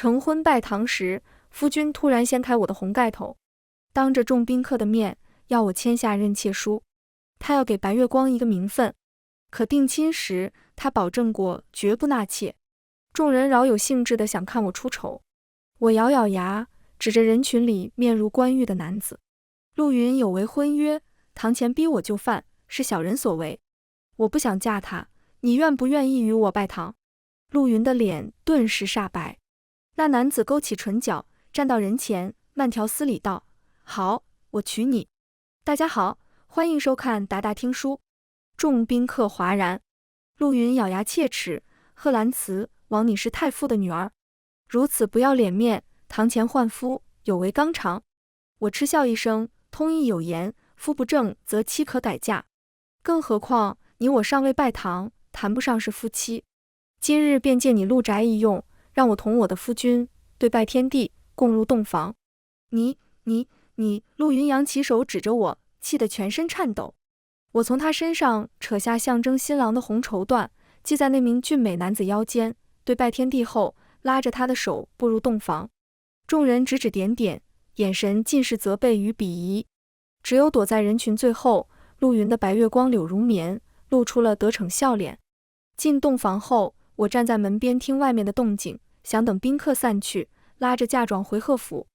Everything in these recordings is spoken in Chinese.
成婚拜堂时，夫君突然掀开我的红盖头，当着众宾客的面要我签下认妾书，他要给白月光一个名分。可定亲时，他保证过绝不纳妾。众人饶有兴致地想看我出丑，我咬咬牙，指着人群里面如冠玉的男子：陆云有违婚约，堂前逼我就范，是小人所为。我不想嫁他，你愿不愿意与我拜堂？陆云的脸顿时煞白。那男子勾起唇角，站到人前，慢条斯理道：好，我娶你。大家好，欢迎收看达达听书。众宾客哗然。陆云咬牙切齿：贺兰慈，枉你是太傅的女儿，如此不要脸面，堂前换夫，有违纲常。我嗤笑一声，通义有言，夫不正则妻可改嫁，更何况你我尚未拜堂，谈不上是夫妻。今日便借你陆宅一用，让我同我的夫君对拜天地，共入洞房。你，陆云扬起手指着我，气得全身颤抖。我从他身上扯下象征新郎的红绸缎，系在那名俊美男子腰间，对拜天地后，拉着他的手步入洞房。众人指指点点，眼神尽是责备与鄙夷。只有躲在人群最后，陆云的白月光柳如棉，露出了得逞笑脸。进洞房后，我站在门边听外面的动静，想等宾客散去，拉着嫁妆回贺府。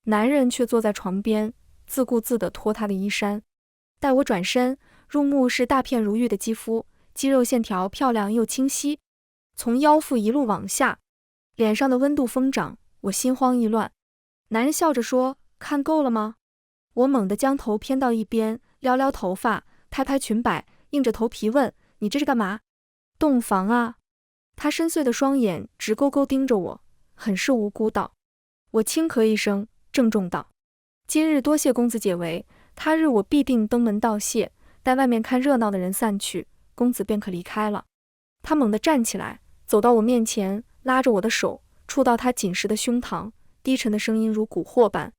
男人却坐在床边，自顾自地脱他的衣衫。待我转身，入目是大片如玉的肌肤，肌肉线条漂亮又清晰，从腰腹一路往下，脸上的温度疯长，我心慌意乱。男人笑着说：看够了吗？我猛地将头偏到一边，撩撩头发，拍拍裙摆，硬着头皮问：你这是干嘛？洞房啊。他深邃的双眼直勾勾盯着我，很是无辜道。我轻咳一声，郑重道：今日多谢公子解围，他日我必定登门道谢，待外面看热闹的人散去，公子便可离开了。他猛地站起来，走到我面前，拉着我的手，触到他紧实的胸膛，低沉的声音如蛊惑般：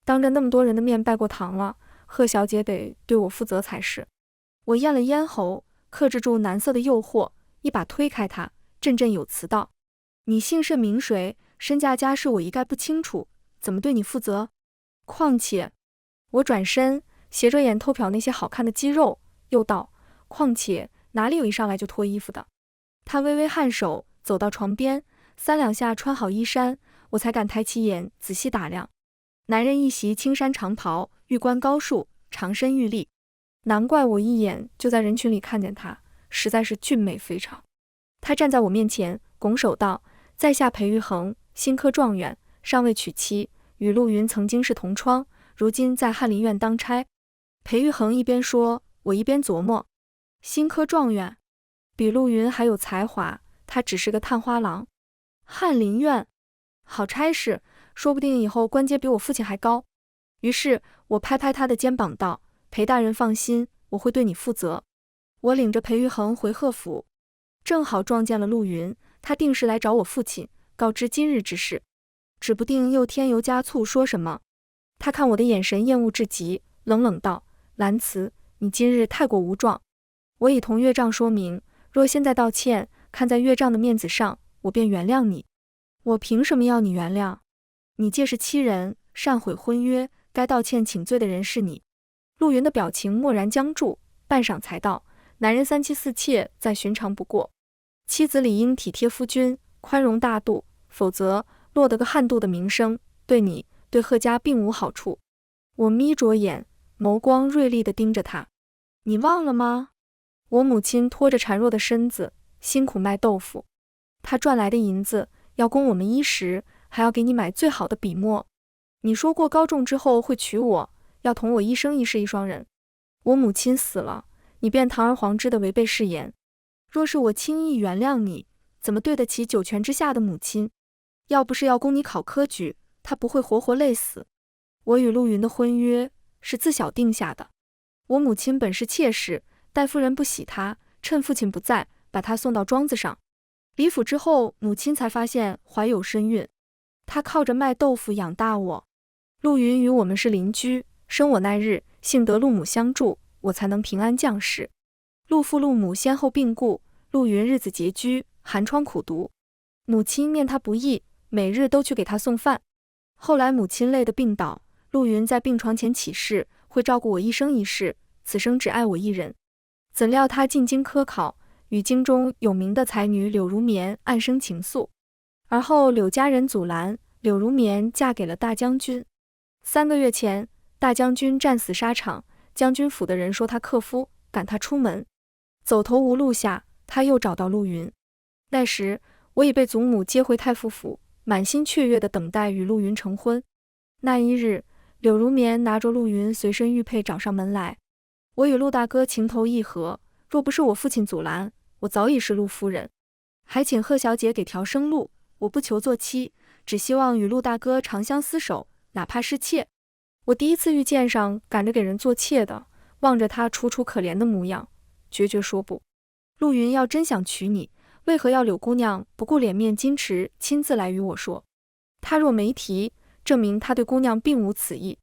当着那么多人的面拜过堂了，贺小姐得对我负责才是。我咽了咽喉，克制住男色的诱惑，一把推开他，振振有词道：你姓甚名谁？身价家世我一概不清楚，怎么对你负责？况且……我转身斜着眼偷瞟那些好看的肌肉，又道：况且哪里有一上来就脱衣服的？他微微颔首，走到床边，三两下穿好衣衫，我才敢抬起眼仔细打量。男人一袭青衫长袍，玉冠高束，长身玉立，难怪我一眼就在人群里看见他，实在是俊美非常。他站在我面前，拱手道：在下裴玉衡，新科状元，尚未娶妻，与陆云曾经是同窗，如今在翰林院当差。裴玉衡一边说，我一边琢磨，新科状元比陆云还有才华，他只是个探花郎。翰林院，好差事，说不定以后官阶比我父亲还高。于是我拍拍他的肩膀道：裴大人放心，我会对你负责。我领着裴玉衡回贺府，正好撞见了陆云，他定是来找我父亲，告知今日之事，指不定又添油加醋说什么。他看我的眼神厌恶至极，冷冷道：兰慈，你今日太过无状。我已同岳丈说明，若现在道歉，看在岳丈的面子上，我便原谅你。我凭什么要你原谅？你既是欺人，擅毁婚约，该道歉请罪的人是你。陆云的表情蓦然僵住，半晌才道：男人三妻四妾再寻常不过，妻子理应体贴夫君，宽容大度，否则落得个悍妒的名声，对你对贺家并无好处。我眯着眼，眸光锐利地盯着他。你忘了吗？我母亲拖着孱弱的身子，辛苦卖豆腐，她赚来的银子要供我们衣食，还要给你买最好的笔墨。你说过高中之后会娶我，要同我一生一世一双人。我母亲死了，你便堂而皇之地违背誓言。若是我轻易原谅你，怎么对得起九泉之下的母亲？要不是要供你考科举，她不会活活累死。我与陆云的婚约是自小定下的，我母亲本是妾室，待夫人不喜她，趁父亲不在，把她送到庄子上。离府之后，母亲才发现怀有身孕，她靠着卖豆腐养大我。陆云与我们是邻居，生我那日，幸得陆母相助，我才能平安降世。陆父陆母先后病故，陆云日子拮据，寒窗苦读。母亲念他不义，每日都去给他送饭。后来母亲累得病倒，陆云在病床前起誓，会照顾我一生一世，此生只爱我一人。怎料他进京科考，与京中有名的才女柳如绵暗生情愫，而后柳家人阻拦，柳如绵嫁给了大将军。3个月前，大将军战死沙场，将军府的人说他克夫，赶他出门。走投无路下，他又找到陆云。那时我已被祖母接回太傅府，满心雀跃地等待与陆云成婚。那一日，柳如绵拿着陆云随身玉佩找上门来。我与陆大哥情投意合，若不是我父亲阻拦，我早已是陆夫人，还请贺小姐给条生路。我不求做妻，只希望与陆大哥长相厮守，哪怕是妾。我第一次遇见上赶着给人做妾的，望着他楚楚可怜的模样，决绝说不。陆云要真想娶你，为何要柳姑娘不顾脸面矜持，亲自来与我说？他若没提，证明他对姑娘并无此意。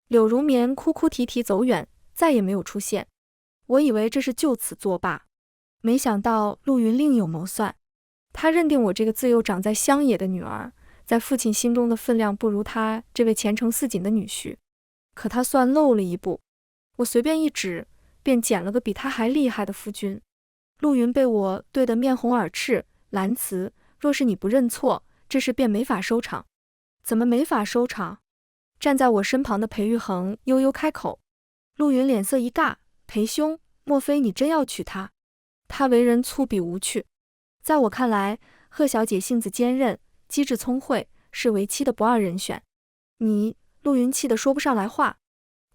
柳如绵哭哭啼啼走远，再也没有出现。我以为这是就此作罢，没想到陆云另有谋算。他认定我这个自幼长在乡野的女儿，在父亲心中的分量不如他这位前程似锦的女婿。可他算漏了一步，我随便一指，便捡了个比他还厉害的夫君。陆云被我对得面红耳赤，兰慈，若是你不认错，这事便没法收场。怎么没法收场？站在我身旁的裴玉衡悠悠开口。陆云脸色一尬，裴兄，莫非你真要娶她？她为人粗鄙无趣，在我看来，贺小姐性子坚韧，机智聪慧，是为妻的不二人选。你，陆云气得说不上来话。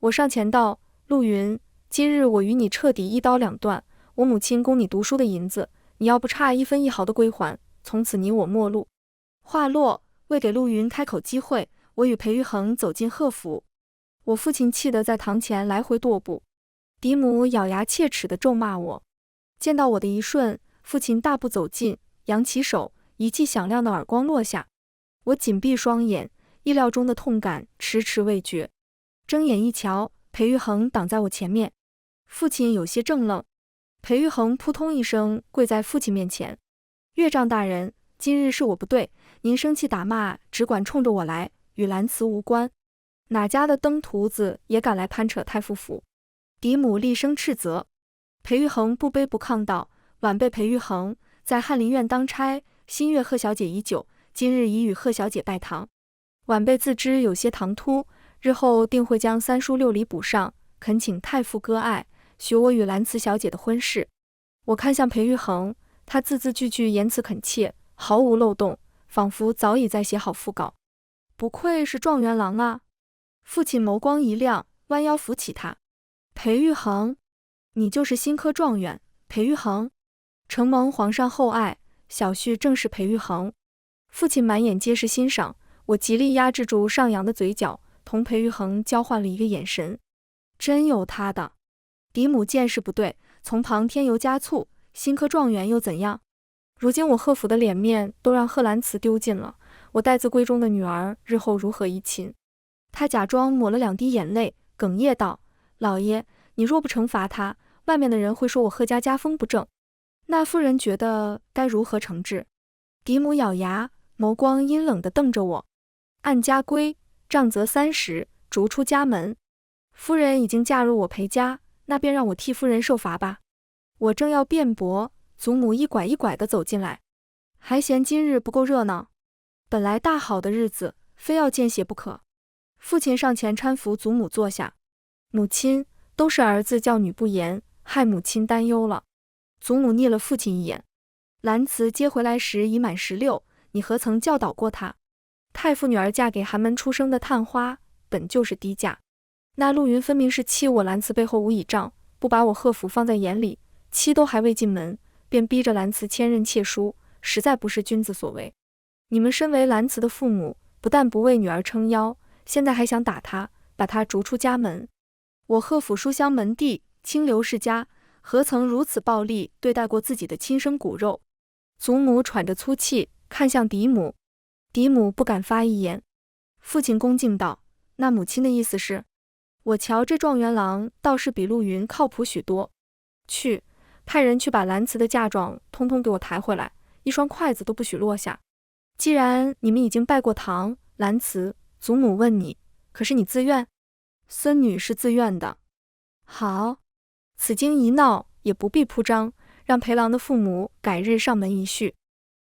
我上前道，陆云，今日我与你彻底一刀两断，我母亲供你读书的银子，你要不差1分1毫的归还，从此你我陌路。话落，未给陆云开口机会，我与裴玉衡走进贺府。我父亲气得在堂前来回踱步，嫡母咬牙切齿地咒骂我。见到我的一瞬，父亲大步走近，扬起手，一记响亮的耳光落下。我紧闭双眼，意料中的痛感迟迟未决。睁眼一瞧，裴玉衡挡在我前面。父亲有些怔愣，裴玉衡扑通一声跪在父亲面前。岳丈大人，今日是我不对，您生气打骂只管冲着我来，与兰慈无关。哪家的登徒子也敢来攀扯太傅府？嫡母厉声斥责。裴玉衡不卑不亢道：晚辈裴玉衡在翰林院当差，心悦贺小姐已久，今日已与贺小姐拜堂。晚辈自知有些唐突，日后定会将3书6礼补上，恳请太傅割爱，许我与兰慈小姐的婚事。我看向裴玉衡，他字字句句言辞恳切，毫无漏洞，仿佛早已在写好讣告。不愧是状元郎啊！父亲眸光一亮，弯腰扶起他。裴玉衡，你就是新科状元裴玉衡，承蒙皇上厚爱，小婿正是裴玉衡。父亲满眼皆是欣赏，我极力压制住上扬的嘴角，同裴玉衡交换了一个眼神。真有他的！嫡母见势不对，从旁添油加醋，新科状元又怎样？如今我贺府的脸面都让贺兰慈丢尽了，我待字闺中的女儿日后如何依亲？他假装抹了2滴眼泪，哽咽道：老爷，你若不惩罚他，外面的人会说我贺家家风不正。那夫人觉得该如何惩治？嫡母咬牙，眸光阴冷地瞪着我。按家规，杖责30，逐出家门。夫人已经嫁入我裴家，那便让我替夫人受罚吧。我正要辩驳，祖母一拐一拐地走进来，还嫌今日不够热闹？本来大好的日子，非要见血不可。父亲上前搀扶祖母坐下。母亲，都是儿子教女不严，害母亲担忧了。祖母睨了父亲一眼。兰慈接回来时已满16，你何曾教导过她？太傅女儿嫁给寒门出生的探花，本就是低价。那陆云分明是欺我兰慈背后无倚仗，不把我贺府放在眼里，妻都还未进门，便逼着兰慈签认妾书，实在不是君子所为。你们身为兰慈的父母，不但不为女儿撑腰，现在还想打她，把她逐出家门。我贺府书香门第，清流世家，何曾如此暴力对待过自己的亲生骨肉？祖母喘着粗气，看向嫡母。嫡母不敢发一言。父亲恭敬道：那母亲的意思是？我瞧这状元郎倒是比陆云靠谱许多。去，派人去把兰慈的嫁妆通通给我抬回来，一双筷子都不许落下。既然你们已经拜过堂，兰慈，祖母问你，可是你自愿？孙女是自愿的。好，此经一闹，也不必铺张，让裴郎的父母改日上门一叙。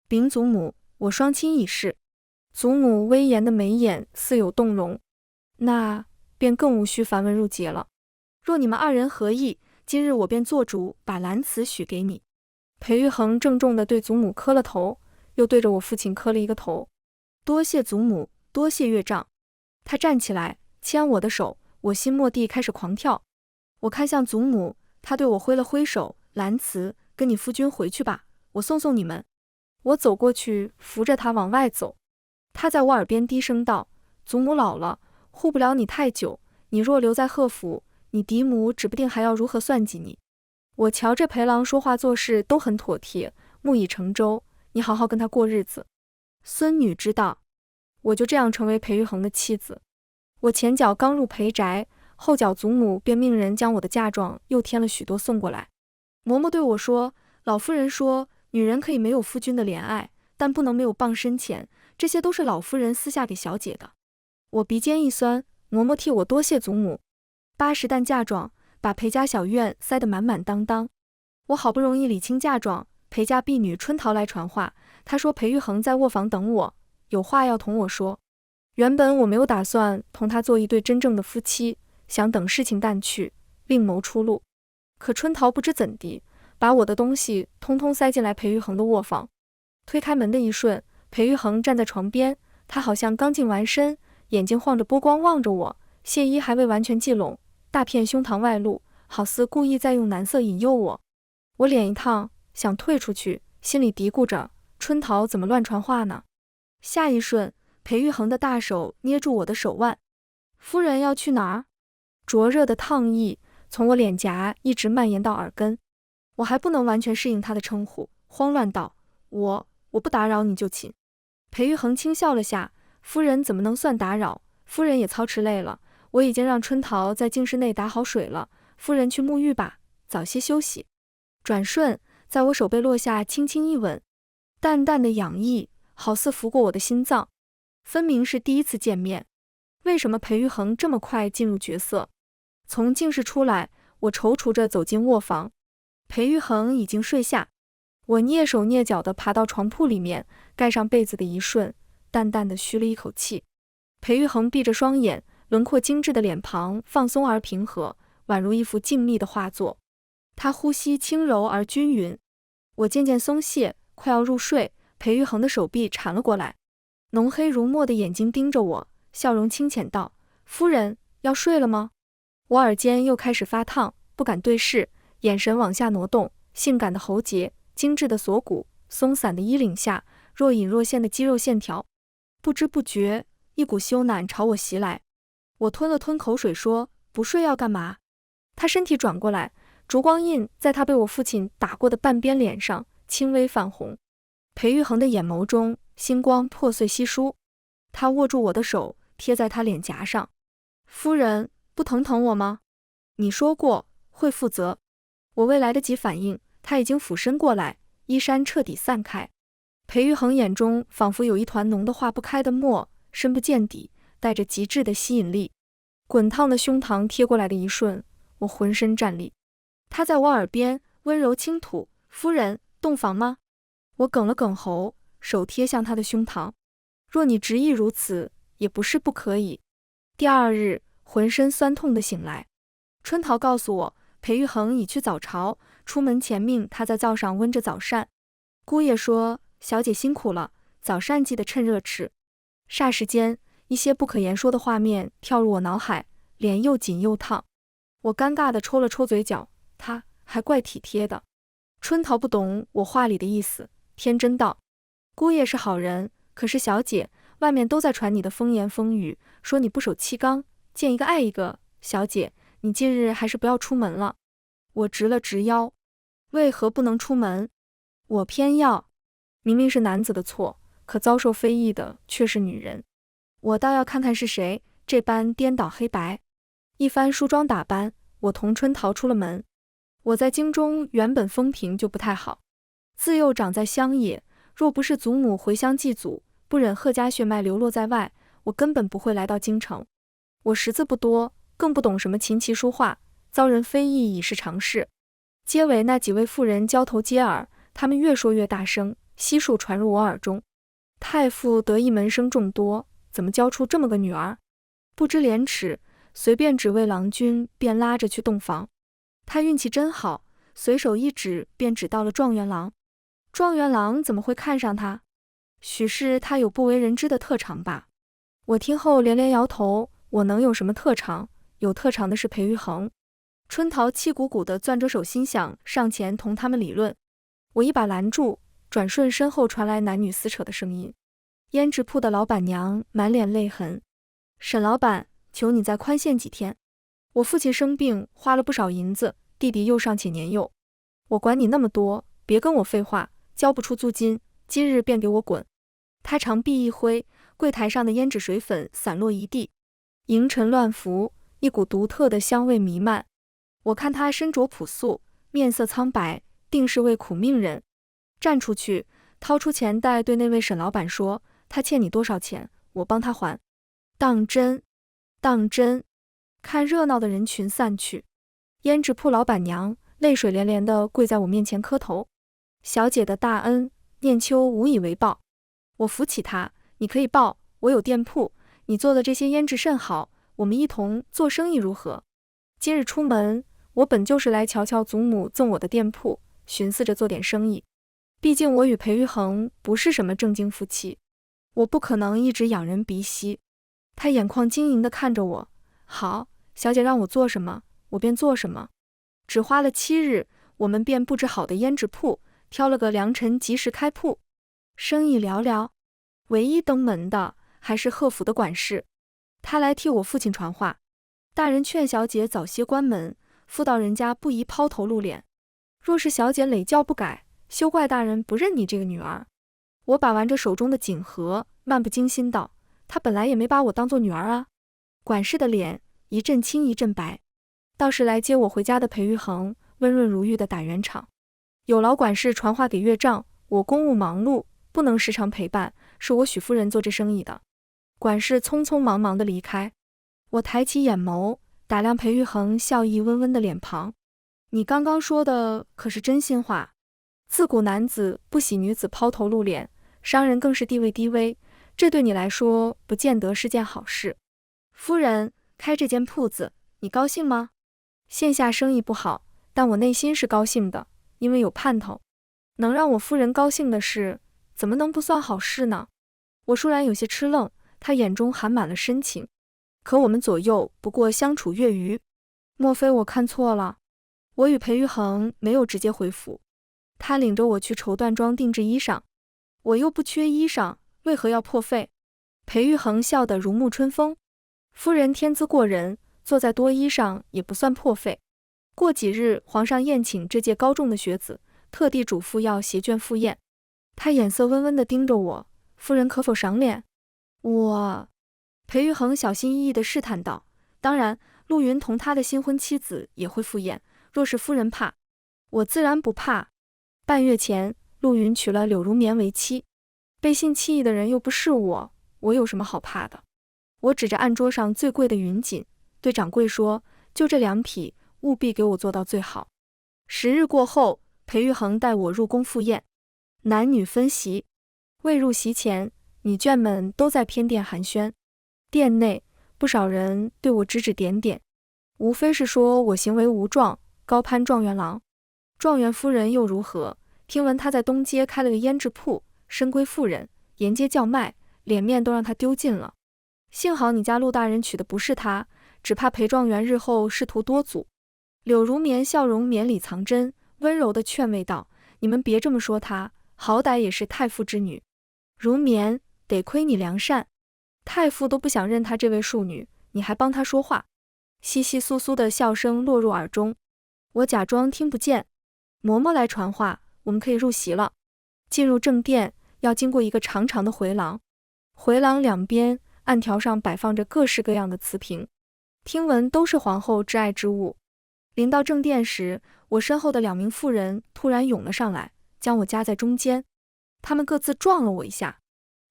禀祖母，我双亲已逝。祖母威严的眉眼似有动容。那便更无需繁文缛节了。若你们二人合意，今日我便做主把兰慈许给你。裴玉衡郑重地对祖母磕了头，又对着我父亲磕了一个头。多谢祖母，多谢岳丈。他站起来牵我的手，我心蓦地开始狂跳。我看向祖母，他对我挥了挥手，兰慈，跟你夫君回去吧，我送送你们。我走过去扶着他往外走。他在我耳边低声道，祖母老了，护不了你太久，你若留在贺府，你嫡母指不定还要如何算计你。我瞧着裴郎说话做事都很妥帖，木已成舟，你好好跟他过日子。孙女知道。我就这样成为裴玉衡的妻子。我前脚刚入裴宅，后脚祖母便命人将我的嫁妆又添了许多送过来。嬷嬷对我说，老夫人说，女人可以没有夫君的怜爱，但不能没有傍身钱，这些都是老夫人私下给小姐的。我鼻尖一酸，嬷嬷替我多谢祖母。80担嫁妆把裴家小院塞得满满当当。我好不容易理清嫁妆，裴家婢女春桃来传话，她说裴玉衡在卧房等我，有话要同我说。原本我没有打算同他做一对真正的夫妻，想等事情淡去，另谋出路。可春桃不知怎地，把我的东西通通塞进来裴玉衡的卧房。推开门的一瞬，裴玉衡站在床边，他好像刚净完身，眼睛晃着波光望着我，亵衣还未完全系拢，大片胸膛外露，好似故意在用男色引诱我。我脸一烫，想退出去，心里嘀咕着，春桃怎么乱传话呢？下一瞬，裴玉衡的大手捏住我的手腕。夫人要去哪儿？灼热的烫意从我脸颊一直蔓延到耳根。我还不能完全适应他的称呼，慌乱道，我不打扰你就寝。裴玉衡轻笑了下，夫人怎么能算打扰？夫人也操持累了，我已经让春桃在净室内打好水了，夫人去沐浴吧，早些休息。转瞬，在我手背落下轻轻一吻，淡淡的痒意好似拂过我的心脏。分明是第一次见面，为什么裴玉衡这么快进入角色？从净室出来，我踌躇着走进卧房，裴玉衡已经睡下。我蹑手蹑脚地爬到床铺里面，盖上被子的一瞬，淡淡地吁了一口气。裴玉衡闭着双眼，轮廓精致的脸庞放松而平和，宛如一幅静谧的画作。他呼吸轻柔而均匀。我渐渐松懈，快要入睡，裴玉衡的手臂缠了过来，浓黑如墨的眼睛盯着我，笑容清浅道，夫人要睡了吗？我耳尖又开始发烫，不敢对视，眼神往下挪动，性感的喉结，精致的锁骨，松散的衣领下若隐若现的肌肉线条。不知不觉，一股羞赧朝我袭来。我吞了吞口水说，不睡要干嘛？他身体转过来，烛光印在他被我父亲打过的半边脸上轻微泛红。裴玉衡的眼眸中星光破碎稀疏，他握住我的手，贴在他脸颊上。夫人不疼我吗？你说过会负责。我未来得及反应，他已经俯身过来，衣衫彻底散开。裴玉衡眼中仿佛有一团浓得化不开的墨，深不见底，带着极致的吸引力。滚烫的胸膛贴过来的一瞬，我浑身战栗。他在我耳边温柔轻吐，夫人洞房吗？我哽了哽喉，手贴向他的胸膛。若你执意如此，也不是不可以。第二日，浑身酸痛的醒来。春桃告诉我，裴玉衡已去早朝，出门前命他在灶上温着早膳。姑爷说，小姐辛苦了，早膳记得趁热吃。霎时间，一些不可言说的画面跳入我脑海，脸又紧又烫。我尴尬地抽了抽嘴角，他还怪体贴的。春桃不懂我话里的意思，天真道，姑爷是好人，可是小姐，外面都在传你的风言风语，说你不守妻纲，见一个爱一个。小姐，你近日还是不要出门了。我直了直腰，为何不能出门？我偏要。明明是男子的错，可遭受非议的却是女人。我倒要看看是谁这般颠倒黑白。一番梳妆打扮，我同春桃出了门。我在京中原本风评就不太好，自幼长在乡野，若不是祖母回乡祭祖，不忍贺家血脉流落在外，我根本不会来到京城。我识字不多，更不懂什么琴棋书画，遭人非议已是常事。街尾那几位妇人交头接耳，他们越说越大声，悉数传入我耳中。太傅得意门生众多，怎么教出这么个女儿？不知廉耻，随便指位郎君，便拉着去洞房。他运气真好，随手一指便指到了状元郎。状元郎怎么会看上他？许是他有不为人知的特长吧。我听后连连摇头，我能有什么特长？有特长的是裴玉衡。春桃气鼓鼓地攥着手心想上前同他们理论，我一把拦住，转瞬身后传来男女撕扯的声音。胭脂铺的老板娘满脸泪痕，沈老板，求你再宽限几天。我父亲生病花了不少银子，弟弟又尚且年幼，我管你那么多，别跟我废话，交不出租金，今日便给我滚。他长臂一挥，柜台上的胭脂水粉散落一地，迎尘乱浮，一股独特的香味弥漫。我看他身着朴素，面色苍白，定是位苦命人。站出去，掏出钱袋对那位沈老板说，他欠你多少钱，我帮他还。当真？当真？看热闹的人群散去，胭脂铺老板娘泪水连连地跪在我面前磕头。小姐的大恩，念秋无以为报。我扶起她，你可以报，我有店铺，你做的这些胭脂甚好，我们一同做生意如何？今日出门，我本就是来瞧瞧祖母赠我的店铺，寻思着做点生意。毕竟我与裴玉衡不是什么正经夫妻，我不可能一直仰人鼻息。他眼眶晶莹地看着我，好，小姐让我做什么，我便做什么。只花了7日，我们便布置好的胭脂铺，挑了个良辰吉时开铺。生意寥寥，唯一登门的还是贺府的管事，他来替我父亲传话，大人劝小姐早些关门，妇道人家不宜抛头露脸。若是小姐累教不改，休怪大人不认你这个女儿。我把玩着手中的锦盒，漫不经心道，她本来也没把我当作女儿啊。管事的脸一阵青一阵白。倒是来接我回家的裴玉衡温润如玉的打圆场。有劳管事传话给岳丈，我公务忙碌，不能时常陪伴，是我许夫人做这生意的。管事匆匆忙忙地离开。我抬起眼眸，打量裴玉衡笑意温温的脸庞。你刚刚说的可是真心话？自古男子不喜女子抛头露脸，商人更是地位低微，这对你来说不见得是件好事。夫人，开这间铺子，你高兴吗？线下生意不好，但我内心是高兴的，因为有盼头。能让我夫人高兴的事，怎么能不算好事呢？我倏然有些吃愣，他眼中含满了深情。可我们左右不过相处月余，莫非我看错了？我与裴玉衡没有直接回府，他领着我去绸缎庄定制衣裳，我又不缺衣裳，为何要破费？裴玉衡笑得如沐春风，夫人天资过人，做在多衣上也不算破费。过几日皇上宴请这届高中的学子，特地嘱咐要携卷赴宴。他眼色温温地盯着我，夫人可否赏脸？裴玉衡小心翼翼地试探道，当然，陆云同他的新婚妻子也会赴宴，若是夫人怕，我自然不怕。半月前，陆云娶了柳如绵为妻，背信弃义的人又不是我，我有什么好怕的？我指着案桌上最贵的云锦，对掌柜说，就这2匹，务必给我做到最好。10日过后，裴玉衡带我入宫赴宴，男女分席。未入席前，女眷们都在偏殿寒暄。殿内不少人对我指指点点，无非是说我行为无状，高攀状元郎。状元夫人又如何？听闻他在东街开了个胭脂铺，深闺妇人，沿街叫卖，脸面都让他丢尽了。幸好你家陆大人娶的不是他，只怕裴状元日后仕途多阻。柳如绵笑容绵里藏针，温柔地劝慰道，你们别这么说她，好歹也是太傅之女。如绵，得亏你良善，太傅都不想认她这位庶女，你还帮她说话。窸窸窣窣的笑声落入耳中，我假装听不见。嬷嬷来传话，我们可以入席了。进入正殿，要经过一个长长的回廊，回廊两边案条上摆放着各式各样的瓷瓶，听闻都是皇后挚爱之物。临到正殿时，我身后的2名妇人突然涌了上来，将我夹在中间。他们各自撞了我一下，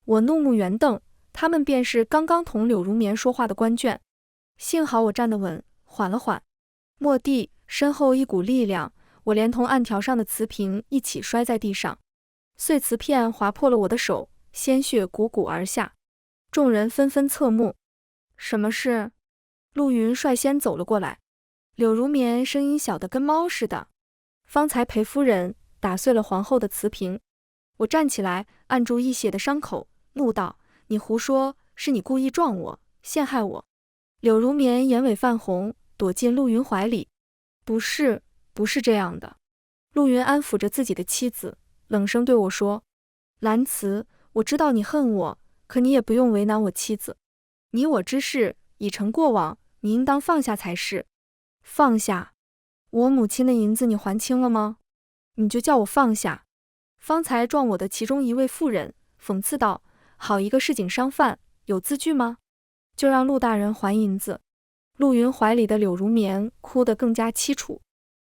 我怒目圆瞪，他们便是刚刚同柳如棉说话的官眷。幸好我站得稳，缓了缓。蓦地，身后一股力量，我连同案条上的瓷瓶一起摔在地上，碎瓷片划破了我的手，鲜血汩汩而下。众人纷纷侧目。什么事？陆云率先走了过来。柳如棉声音小得跟猫似的。方才裴夫人打碎了皇后的瓷瓶。我站起来，按住溢血的伤口，怒道：你胡说，是你故意撞我，陷害我。柳如棉眼尾泛红，躲进陆云怀里。不是这样的。陆云安抚着自己的妻子，冷声对我说：兰慈，我知道你恨我，可你也不用为难我妻子。你我之事已成过往，你应当放下才是。放下？我母亲的银子你还清了吗？你就叫我放下。方才撞我的其中一位妇人讽刺道：好一个市井商贩，有字据吗？就让陆大人还银子。陆云怀里的柳如棉哭得更加凄楚。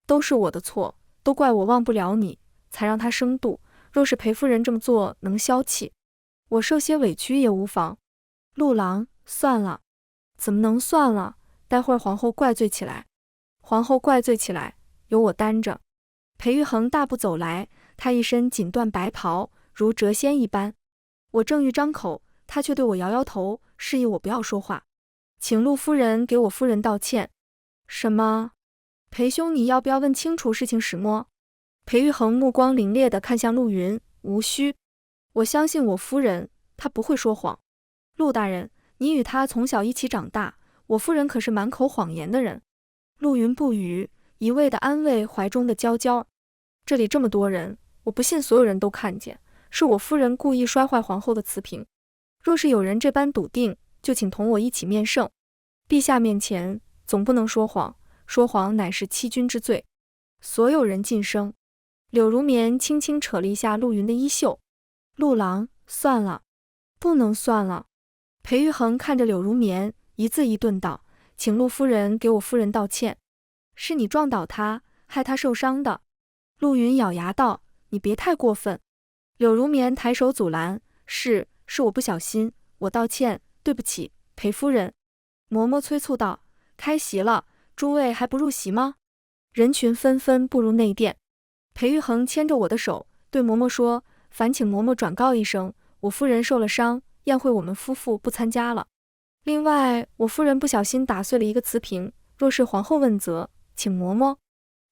都是我的错，都怪我忘不了你，才让他生妒。若是裴夫人这么做能消气，我受些委屈也无妨。陆郎，算了。怎么能算了？待会儿皇后怪罪起来。皇后怪罪起来，由我担着。裴玉衡大步走来，他一身锦缎白袍，如谪仙一般。我正欲张口，他却对我摇摇头，示意我不要说话。请陆夫人给我夫人道歉。什么？裴兄，你要不要问清楚事情始末？裴玉衡目光凌冽地看向陆云，无需。我相信我夫人，她不会说谎。陆大人，你与她从小一起长大，我夫人可是满口谎言的人。陆云不语，一味地安慰怀中的娇娇。这里这么多人，我不信所有人都看见，是我夫人故意摔坏皇后的瓷瓶。若是有人这般笃定，就请同我一起面圣。陛下面前总不能说谎，说谎乃是欺君之罪。所有人噤声。柳如棉轻轻扯了一下陆云的衣袖。陆郎，算了。不能算了。裴玉衡看着柳如棉，一字一顿道：请陆夫人给我夫人道歉。是你撞倒她，害她受伤的。陆云咬牙道：你别太过分。柳如棉抬手阻拦：是我不小心，我道歉，对不起，裴夫人。嬷嬷催促道：开席了，诸位还不入席吗？人群纷纷步入内殿。裴玉衡牵着我的手，对嬷嬷说：烦请嬷嬷转告一声，我夫人受了伤，宴会我们夫妇不参加了。另外，我夫人不小心打碎了一个瓷瓶，若是皇后问责，请嬷嬷。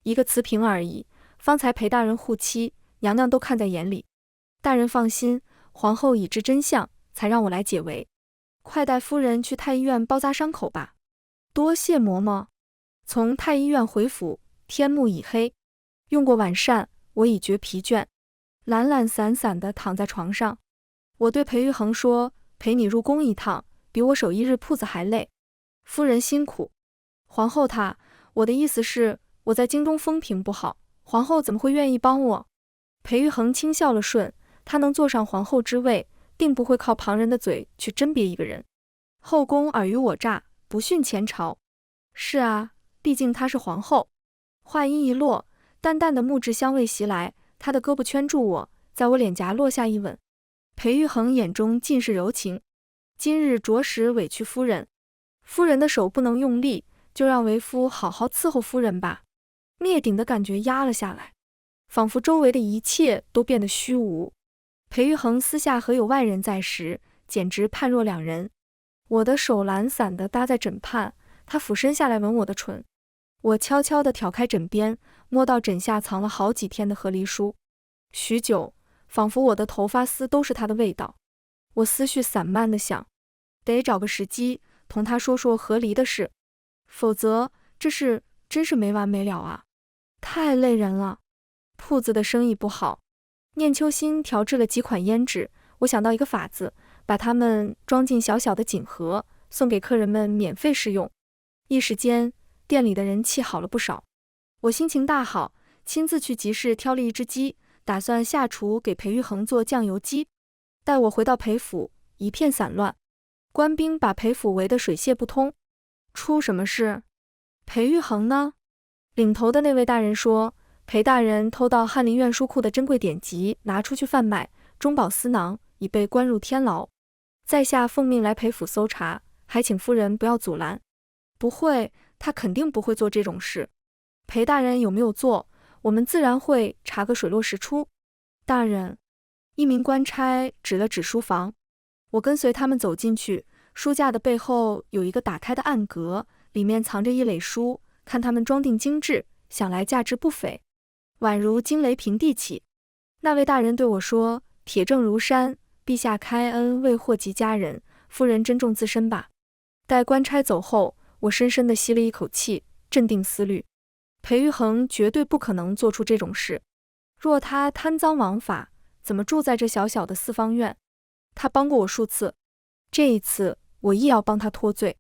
一个瓷瓶而已，方才裴大人护妻，娘娘都看在眼里。大人放心，皇后已知真相，才让我来解围。快带夫人去太医院包扎伤口吧。多谢嬷嬷。从太医院回府，天幕已黑。用过晚膳，我已觉疲倦，懒懒散散地躺在床上。我对裴玉衡说：陪你入宫一趟，比我守一日铺子还累。夫人辛苦。皇后她，我的意思是，我在京中风评不好，皇后怎么会愿意帮我？裴玉衡轻笑了顺，她能坐上皇后之位，定不会靠旁人的嘴去甄别一个人。后宫尔虞我诈，不逊前朝。是啊，毕竟她是皇后。话音一落，淡淡的木质香味袭来，她的胳膊圈住我，在我脸颊落下一吻。裴玉衡眼中尽是柔情。今日着实委屈夫人，夫人的手不能用力，就让为夫好好伺候夫人吧。灭顶的感觉压了下来，仿佛周围的一切都变得虚无。裴玉衡私下和有外人在时，简直判若两人。我的手懒散地搭在枕畔，他俯身下来吻我的唇。我悄悄地挑开枕边，摸到枕下藏了好几天的和离书。许久，仿佛我的头发丝都是他的味道。我思绪散漫地想，得找个时机同他说说和离的事，否则这事真是没完没了啊，太累人了。铺子的生意不好，念秋心调制了几款胭脂，我想到一个法子，把它们装进小小的锦盒，送给客人们免费试用。一时间，店里的人气好了不少。我心情大好，亲自去集市挑了一只鸡，打算下厨给裴玉衡做酱油鸡。待我回到裴府，一片散乱，官兵把裴府围得水泄不通。出什么事？裴玉衡呢？领头的那位大人说，裴大人偷到翰林院书库的珍贵典籍拿出去贩卖，中饱私囊，已被关入天牢。在下奉命来裴府搜查，还请夫人不要阻拦。不会，他肯定不会做这种事。裴大人有没有做，我们自然会查个水落石出。大人，一名官差指了指书房，我跟随他们走进去，书架的背后有一个打开的暗格，里面藏着一垒书，看他们装订精致，想来价值不菲，宛如惊雷平地起。那位大人对我说，铁证如山，陛下开恩为祸及家人，夫人珍重自身吧。待官差走后，我深深地吸了一口气，镇定思虑。裴玉衡绝对不可能做出这种事，若他贪赃枉法，怎么住在这小小的四方院？他帮过我数次，这一次我亦要帮他脱罪。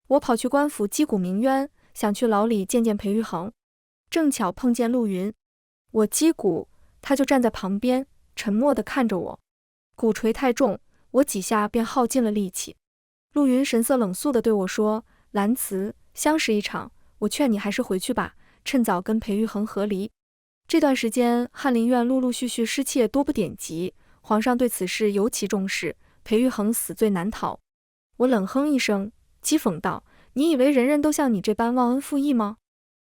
我跑去官府击鼓鸣冤，想去牢里见见裴玉衡，正巧碰见陆云。我击鼓，他就站在旁边，沉默地看着我。鼓槌太重，我几下便耗尽了力气。陆云神色冷肃地对我说：“兰慈，相识一场，我劝你还是回去吧，趁早跟裴玉衡和离。”这段时间，翰林院陆陆续续失窃多不点及，皇上对此事尤其重视，裴玉衡死罪难逃。我冷哼一声，讥讽道：“你以为人人都像你这般忘恩负义吗？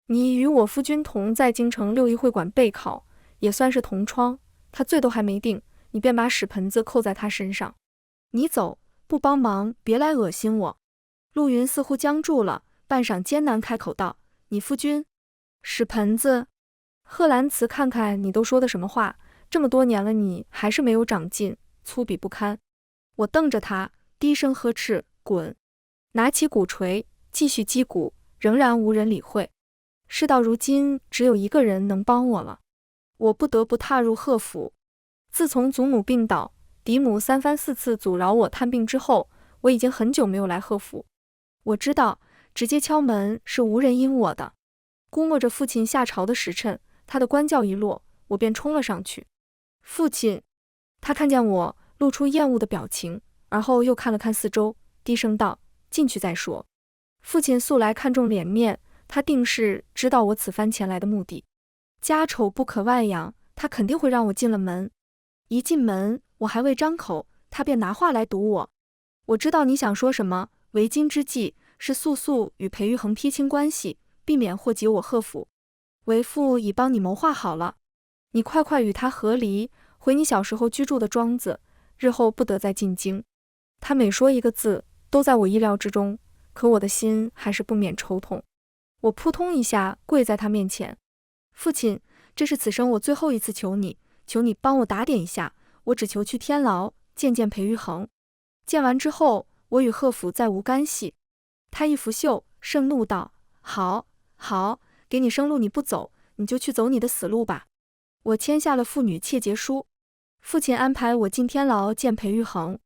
你与我夫君同在京城六艺会馆备考，也算是同窗，他罪都还没定，你便把屎盆子扣在他身上。你走，不帮忙，别来恶心我。”陆云似乎僵住了，半晌艰难开口道：“你夫君？屎盆子？贺兰慈，看看你都说的什么话，这么多年了，你还是没有长进，粗鄙不堪。”我瞪着他，低声呵斥：“滚！”拿起鼓槌，继续击鼓，仍然无人理会。事到如今，只有一个人能帮我了，我不得不踏入贺府。自从祖母病倒，嫡母三番四次阻挠我探病之后，我已经很久没有来贺府。我知道，直接敲门是无人应我的。估摸着父亲下朝的时辰，他的官教一落，我便冲了上去。父亲，他看见我，露出厌恶的表情，而后又看了看四周，低声道：“进去再说。”父亲素来看重脸面，他定是知道我此番前来的目的。家丑不可外扬，他肯定会让我进了门。一进门，我还未张口，他便拿话来堵我。我知道你想说什么，为今之计是速速与裴玉衡撇清关系，避免祸及我贺府。为父已帮你谋划好了，你快快与他和离，回你小时候居住的庄子，日后不得再进京。他每说一个字，都在我意料之中，可我的心还是不免抽痛。我扑通一下跪在他面前：“父亲，这是此生我最后一次求你，求你帮我打点一下，我只求去天牢见见裴玉衡。见完之后，我与贺府再无干系。”他一拂袖，盛怒道：“好，好，给你生路你不走，你就去走你的死路吧。”我签下了父女切结书。父亲安排我进天牢见裴玉衡。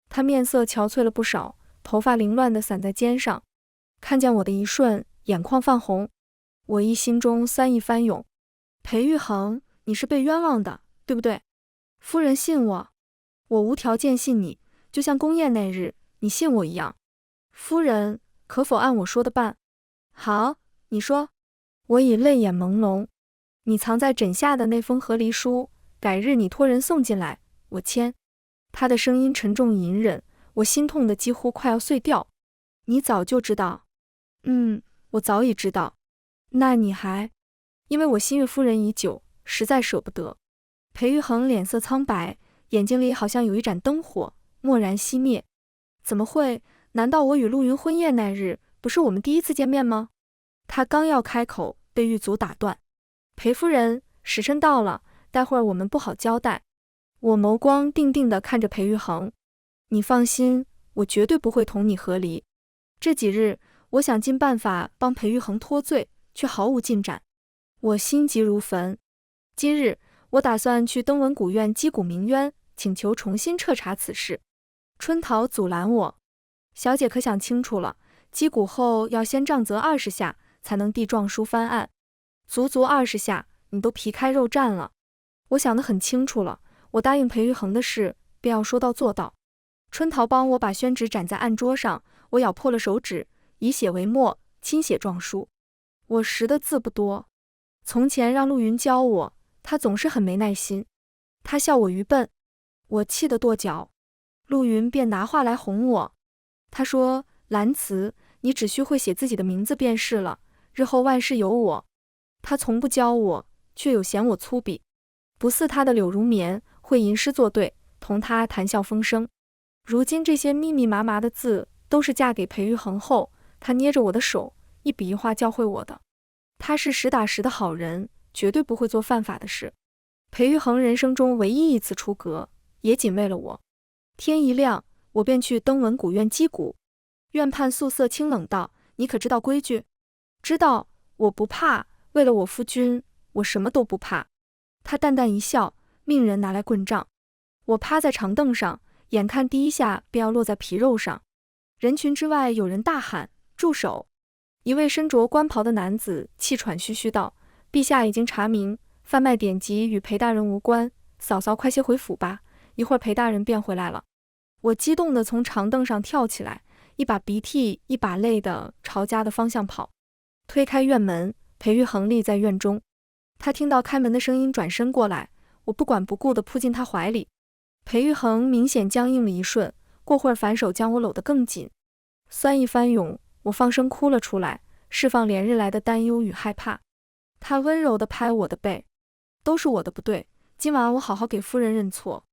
他面色憔悴了不少，头发凌乱地散在肩上。看见我的一瞬，眼眶泛红。我一心中酸意翻涌。裴玉衡，你是被冤枉的，对不对？夫人信我，我无条件信你，就像宫宴那日你信我一样。夫人，可否按我说的办？好，你说。我已泪眼朦胧。你藏在枕下的那封和离书，改日你托人送进来，我签。他的声音沉重隐忍，我心痛得几乎快要碎掉。你早就知道？我早已知道。那你还……因为我心悦夫人已久，实在舍不得。裴玉衡脸色苍白，眼睛里好像有一盏灯火，蓦然熄灭。怎么会？难道我与陆云婚宴那日，不是我们第一次见面吗？他刚要开口，被狱卒打断：“裴夫人，时辰到了，待会儿我们不好交代。”我眸光定定地看着裴玉衡：“你放心，我绝对不会同你和离。这几日，我想尽办法帮裴玉衡脱罪，却毫无进展。我心急如焚。今日，我打算去登文古院击鼓鸣冤，请求重新彻查此事。春桃阻拦我：“小姐可想清楚了，击鼓后要先杖责20下，才能递状书翻案。足足20下，你都皮开肉绽了。”我想得很清楚了，我答应裴玉衡的事，便要说到做到。春桃帮我把宣纸展在案桌上，我咬破了手指，以血为墨，亲写状书。我识的字不多，从前让陆云教我，他总是很没耐心。他笑我愚笨，我气得跺脚。陆云便拿话来哄我。他说：“兰慈，你只需会写自己的名字便是了，日后万事有我。”他从不教我，却有嫌我粗鄙。不似他的柳如棉会吟诗作对，同他谈笑风生。如今这些密密麻麻的字都是嫁给裴玉衡后，他捏着我的手，一笔一画教会我的。他是实打实的好人，绝对不会做犯法的事。裴玉衡人生中唯一一次出阁，也仅为了我。天一亮，我便去登文古院击鼓。院判素色清冷道：“你可知道规矩？”“知道，我不怕，为了我夫君，我什么都不怕。”他淡淡一笑，命人拿来棍杖。我趴在长凳上，眼看第一下便要落在皮肉上。人群之外有人大喊：“住手！”一位身着官袍的男子气喘吁吁道：“陛下已经查明，贩卖典籍与裴大人无关，嫂嫂快些回府吧，一会儿裴大人便回来了。”我激动地从长凳上跳起来，一把鼻涕一把泪地朝家的方向跑。推开院门，裴玉衡立在院中。他听到开门的声音，转身过来，我不管不顾地扑进他怀里。裴玉衡明显僵硬了一瞬，过会儿反手将我搂得更紧。酸意翻涌，我放声哭了出来，释放连日来的担忧与害怕。他温柔地拍我的背：“都是我的不对，今晚我好好给夫人认错。”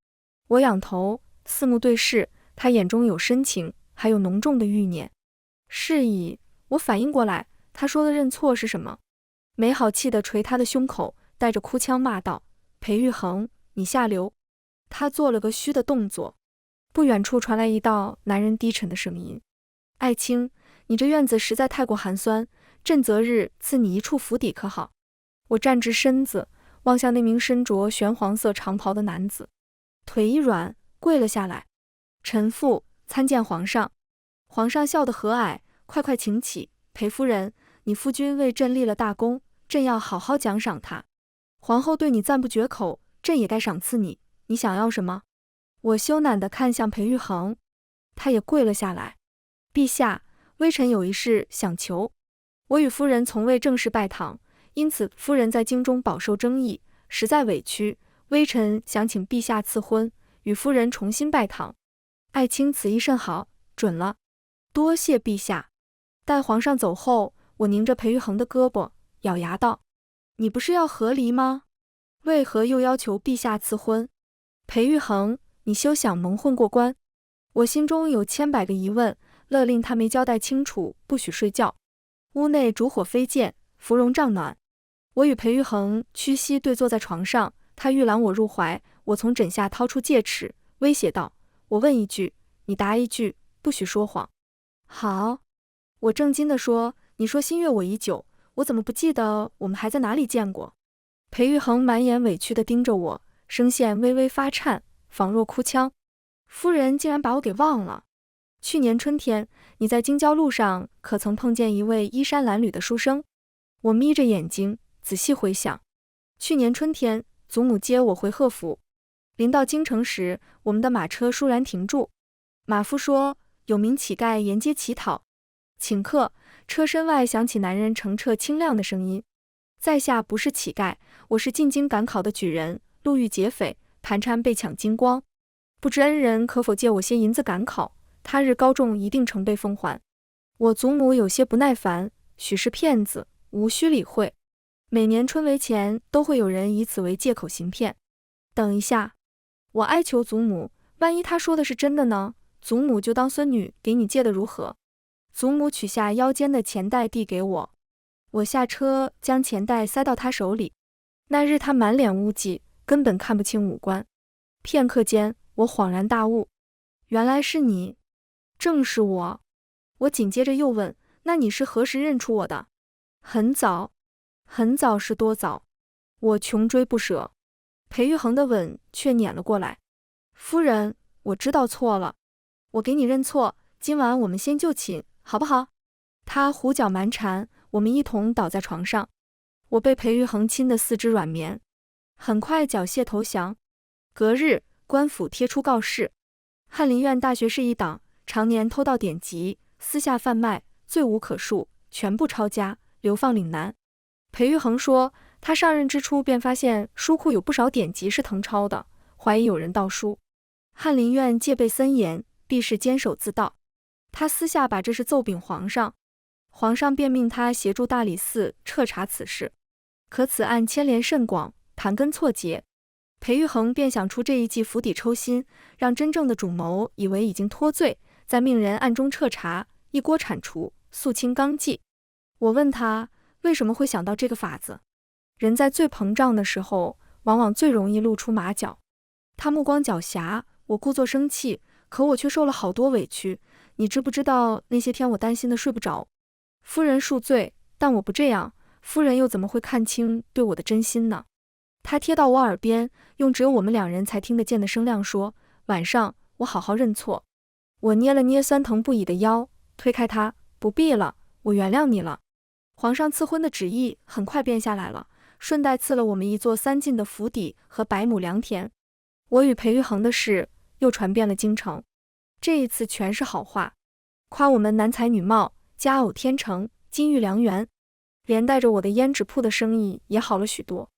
我仰头，四目对视，他眼中有深情，还有浓重的欲念。是矣，我反应过来，他说的认错是什么？没好气地捶他的胸口，带着哭腔骂道：“裴玉衡，你下流！”他做了个虚的动作。不远处传来一道男人低沉的声音：“爱卿，你这院子实在太过寒酸，朕择日赐你一处府邸可好？”我站直身子，望向那名身着玄黄色长袍的男子，腿一软，跪了下来：“臣妇参见皇上。”皇上笑得和蔼：“快快请起，裴夫人，你夫君为朕立了大功，朕要好好奖赏他。皇后对你赞不绝口，朕也该赏赐你，你想要什么？”我羞赧地看向裴玉衡，他也跪了下来：“陛下，微臣有一事想求。我与夫人从未正式拜堂，因此夫人在京中饱受争议，实在委屈。微臣想请陛下赐婚，与夫人重新拜堂。爱卿此意甚好，准了。多谢陛下。”待皇上走后，我拧着裴玉衡的胳膊，咬牙道：“你不是要和离吗？为何又要求陛下赐婚？”裴玉衡，你休想蒙混过关！我心中有千百个疑问，勒令他没交代清楚，不许睡觉。屋内烛火飞溅，芙蓉帐暖。我与裴玉衡屈膝对坐在床上，他欲揽我入怀，我从枕下掏出戒尺，威胁道：“我问一句，你答一句，不许说谎。”好，我正经地说：“你说心悦我已久，我怎么不记得我们还在哪里见过？”裴玉衡满眼委屈地盯着我，声线微微发颤，仿若哭腔：“夫人竟然把我给忘了。去年春天，你在京郊路上可曾碰见一位衣衫褴褛的书生？”我眯着眼睛仔细回想，去年春天，祖母接我回贺府，临到京城时，我们的马车倏然停住。马夫说：“有名乞丐沿街乞讨，请客。”车身外响起男人澄澈清亮的声音：“在下不是乞丐，我是进京赶考的举人，路遇劫匪，盘缠被抢精光，不知恩人可否借我些银子赶考，他日高中一定成倍奉还。”我祖母有些不耐烦：“许是骗子，无需理会。每年春闱前都会有人以此为借口行骗。”等一下，我哀求祖母，万一他说的是真的呢？祖母就当孙女给你借的如何？祖母取下腰间的钱袋递给我，我下车将钱袋塞到他手里。那日他满脸污迹，根本看不清五官。片刻间，我恍然大悟，原来是你。正是我。我紧接着又问：“那你是何时认出我的？”“很早。”“很早是多早？”我穷追不舍。裴玉衡的吻却撵了过来：“夫人，我知道错了，我给你认错，今晚我们先就寝，好不好？”他胡搅蛮缠，我们一同倒在床上。我被裴玉衡亲得四肢软绵，很快缴械投降。隔日，官府贴出告示：翰林院大学士一党常年偷盗典籍，私下贩卖，罪无可恕，全部抄家，流放岭南。裴玉衡说，他上任之初便发现书库有不少典籍是誊抄的，怀疑有人盗书。翰林院戒备森严，必是坚守自盗。他私下把这事奏禀皇上，皇上便命他协助大理寺彻查此事。可此案牵连甚广，盘根错节，裴玉衡便想出这一计釜底抽薪，让真正的主谋以为已经脱罪，再命人暗中彻查，一锅铲除，肃清纲纪。我问他为什么会想到这个法子？人在最膨胀的时候，往往最容易露出马脚。他目光狡黠，我故作生气，可我却受了好多委屈。你知不知道那些天我担心的睡不着？夫人恕罪，但我不这样，夫人又怎么会看清对我的真心呢？他贴到我耳边，用只有我们两人才听得见的声量说，晚上我好好认错。我捏了捏酸疼不已的腰，推开他，不必了，我原谅你了。皇上赐婚的旨意很快便下来了，顺带赐了我们一座3进的府邸和100亩良田。我与裴玉衡的事又传遍了京城，这一次全是好话，夸我们男才女貌，佳偶天成，金玉良缘，连带着我的胭脂铺的生意也好了许多。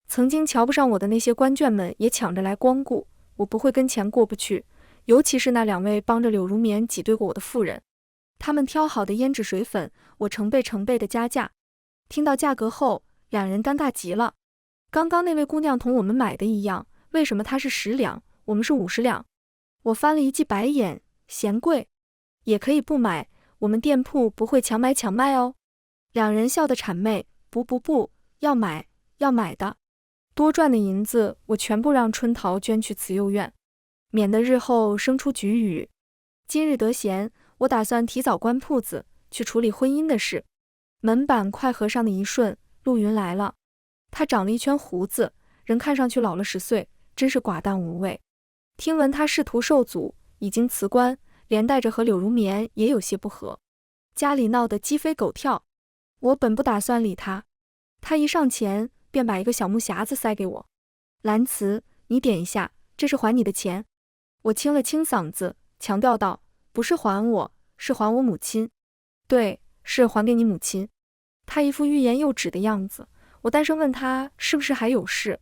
曾经瞧不上我的那些官眷们也抢着来光顾，我不会跟钱过不去，尤其是那2位帮着柳如棉挤兑过我的妇人，他们挑好的胭脂水粉，我成倍的加价。听到价格后，2人尴尬极了。刚刚那位姑娘同我们买的一样，为什么她是10两，我们是50两？我翻了一记白眼，嫌贵？也可以不买，我们店铺不会强买强卖哦。2人笑得谄媚，不，要买的。多赚的银子我全部让春桃捐去慈幼院，免得日后生出局语。今日得闲，我打算提早关铺子，去处理婚姻的事。门板快合上的一瞬，陆云来了。他长了一圈胡子，人看上去老了10岁，真是寡淡无味。听闻他仕途受阻，已经辞官，连带着和柳如棉也有些不和，家里闹得鸡飞狗跳。我本不打算理他，他一上前便把一个小木匣子塞给我。兰慈，你点一下，这是还你的钱。我清了清嗓子，强调道，不是还我，是还我母亲。对，是还给你母亲。他一副欲言又止的样子，我单声问他是不是还有事。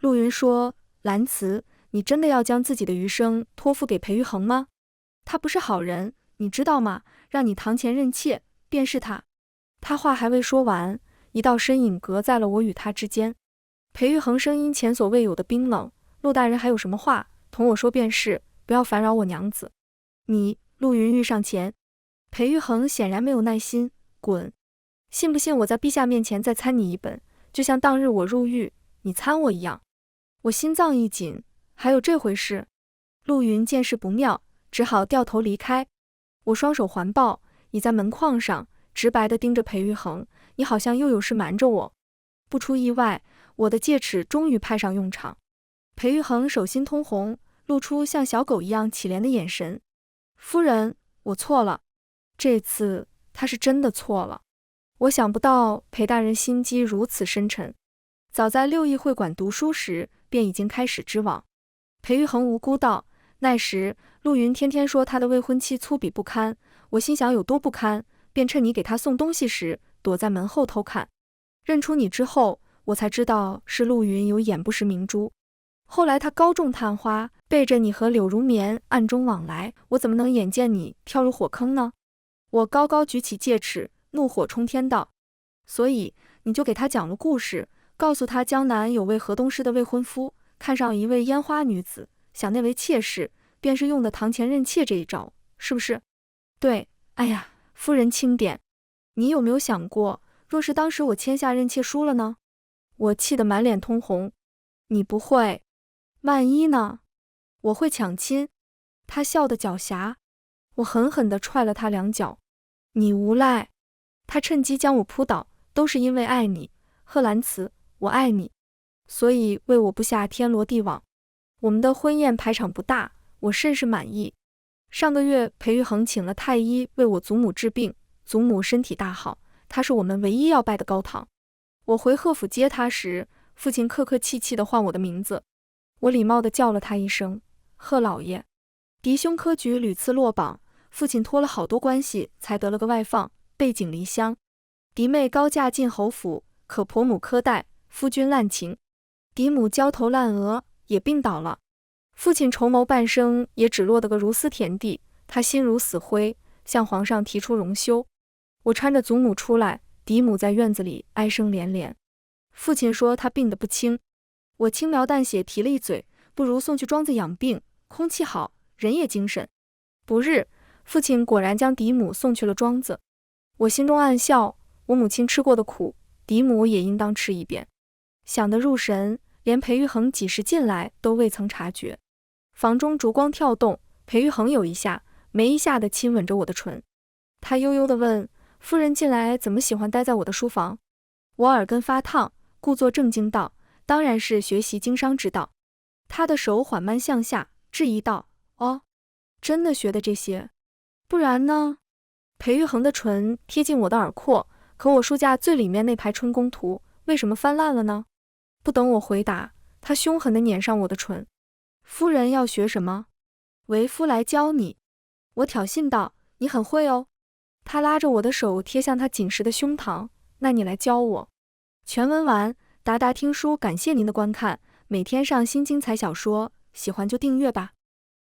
陆云说，兰慈，你真的要将自己的余生托付给裴玉衡吗？他不是好人，你知道吗？让你堂前认妾，便是他。他话还未说完，一道身影隔在了我与他之间。裴玉衡声音前所未有的冰冷，陆大人还有什么话，同我说便是，不要烦扰我娘子。你，陆云欲上前，裴玉衡显然没有耐心，滚！信不信我在陛下面前再参你一本，就像当日我入狱，你参我一样。我心脏一紧，还有这回事？陆云见势不妙，只好掉头离开。我双手环抱，倚在门框上，直白地盯着裴玉衡，你好像又有事瞒着我。不出意外，我的戒尺终于派上用场。裴玉衡手心通红，露出像小狗一样乞怜的眼神。夫人，我错了。这次他是真的错了。我想不到裴大人心机如此深沉，早在6艺会馆读书时便已经开始织网。裴玉衡无辜道，那时陆云天天说他的未婚妻粗鄙不堪，我心想有多不堪，便趁你给他送东西时躲在门后偷看。认出你之后，我才知道是陆云有眼不识明珠。后来他高中探花，背着你和柳如棉暗中往来，我怎么能眼见你跳入火坑呢？我高高举起戒尺，怒火冲天道，所以你就给他讲了故事，告诉他江南有位河东狮的未婚夫，看上一位烟花女子，想那为妾室，便是用的堂前认妾这一招，是不是？对，哎呀，夫人轻点。你有没有想过，若是当时我签下认妾书了呢？我气得满脸通红。你不会，万一呢？我会抢亲。他笑得狡黠，我狠狠地踹了他2脚。你无赖！他趁机将我扑倒，都是因为爱你，贺兰慈，我爱你，所以为我布下天罗地网。我们的婚宴排场不大，我甚是满意。上个月裴玉衡请了太医为我祖母治病，祖母身体大好，他是我们唯一要拜的高堂。我回贺府接他时，父亲客客气气地唤我的名字，我礼貌地叫了他一声贺老爷。嫡兄科举屡次落榜，父亲托了好多关系才得了个外放，背井离乡。嫡妹高嫁进侯府，可婆母苛待，夫君滥情。嫡母焦头烂额，也病倒了。父亲筹谋半生，也只落得个如斯田地。他心如死灰，向皇上提出容休。我搀着祖母出来，嫡母在院子里哀声连连。父亲说他病得不轻，我轻描淡写提了一嘴，不如送去庄子养病，空气好，人也精神。不日，父亲果然将嫡母送去了庄子。我心中暗笑，我母亲吃过的苦，嫡母也应当吃一遍。想得入神，连裴玉衡几时进来都未曾察觉。房中烛光跳动，裴玉衡有一下没一下地亲吻着我的唇。他悠悠地问：夫人近来怎么喜欢待在我的书房？我耳根发烫，故作正经道：当然是学习经商之道。他的手缓慢向下，质疑道：哦，真的学的这些？不然呢？裴玉衡的唇贴近我的耳廓，可我书架最里面那排春宫图为什么翻烂了呢？不等我回答，他凶狠地捻上我的唇。夫人要学什么？为夫来教你。我挑衅道：你很会哦。他拉着我的手贴向他紧实的胸膛，那你来教我。全文完，达达听书感谢您的观看，每天上新精彩小说，喜欢就订阅吧。